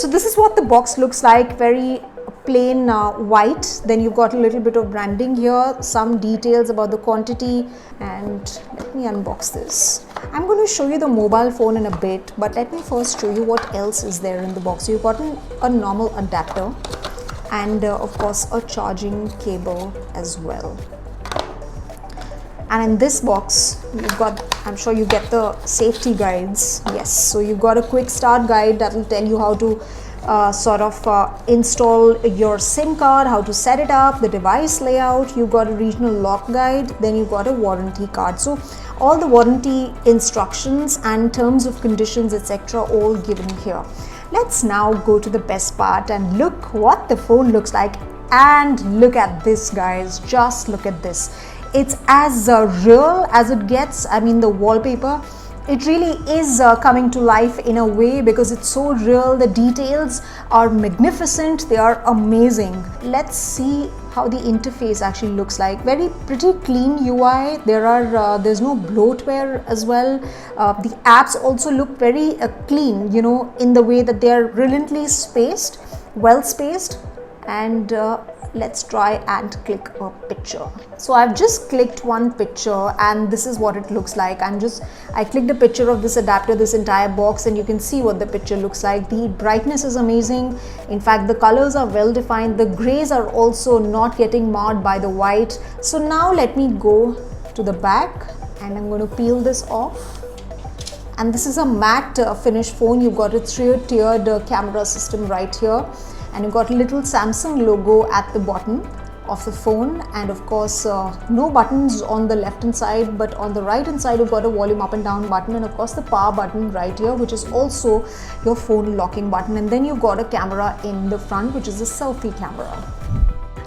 So this is what the box looks like, very plain white. Then you've got a little bit of branding here, some details about the quantity, and let me unbox this. I'm going to show you the mobile phone in a bit, but let me first show you what else is there in the box. So you've got a normal adapter and of course a charging cable as well. And in this box, you've got, I'm sure you get the safety guides. Yes, so you've got a quick start guide that will tell you how to install your SIM card, how to set it up, the device layout. You've got a regional lock guide, then you've got a warranty card. So all the warranty instructions and terms of conditions, etc., all given here. Let's now go to the best part and look what the phone looks like. And look at this, guys, just look at this. It's as real as it gets. I mean, the wallpaper, it really is coming to life in a way because it's so real. The details are magnificent, they are amazing. Let's see how the interface actually looks like. Very pretty clean UI. There's no bloatware as well. The apps also look very clean, you know, in the way that they are brilliantly spaced, well spaced. And let's try and click a picture. So I've just clicked one picture and this is what it looks like. I clicked a picture of this adapter, this entire box, and you can see what the picture looks like. The brightness is amazing. In fact, the colors are well defined. The grays are also not getting marred by the white. So now let me go to the back and I'm going to peel this off. And this is a matte finish phone. You've got a 3-tiered camera system right here. And you've got a little Samsung logo at the bottom of the phone, and of course no buttons on the left hand side, but on the right hand side you've got a volume up and down button, and of course the power button right here, which is also your phone locking button. And then you've got a camera in the front, which is a selfie camera.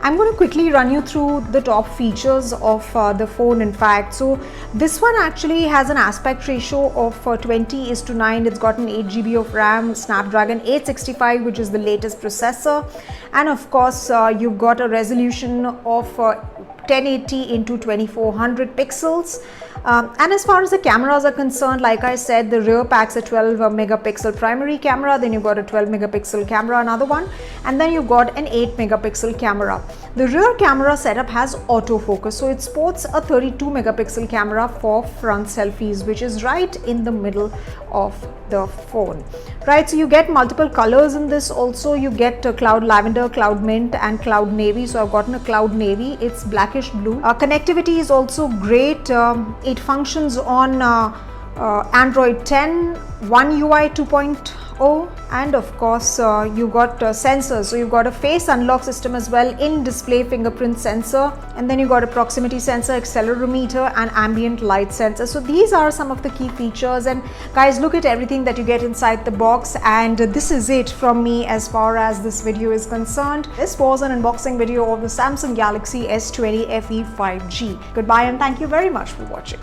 I'm going to quickly run you through the top features of the phone. In fact, so this one actually has an aspect ratio of 20:9. It's got an 8 GB of RAM, Snapdragon 865, which is the latest processor, and of course you've got a resolution of 1080 into 2400 pixels. And as far as the cameras are concerned, like I said, the rear packs a 12 megapixel primary camera, then you've got a 12 megapixel camera, another one, and then you've got an 8 megapixel camera. The rear camera setup has autofocus, so it sports a 32 megapixel camera for front selfies, which is right in the middle of the phone. Right, so you get multiple colors in this. Also, you get cloud lavender, cloud mint, and cloud navy. So I've gotten a cloud navy. It's blackish blue. Connectivity is also great. It functions on Android 10, One UI 2.0, and of course you got sensors. So you've got a face unlock system as well, in-display fingerprint sensor, and then you got a proximity sensor, accelerometer, and ambient light sensor. So these are some of the key features, and guys, look at everything that you get inside the box. And this is it from me as far as this video is concerned. This was an unboxing video of the Samsung Galaxy S20 FE 5G. Goodbye and thank you very much for watching.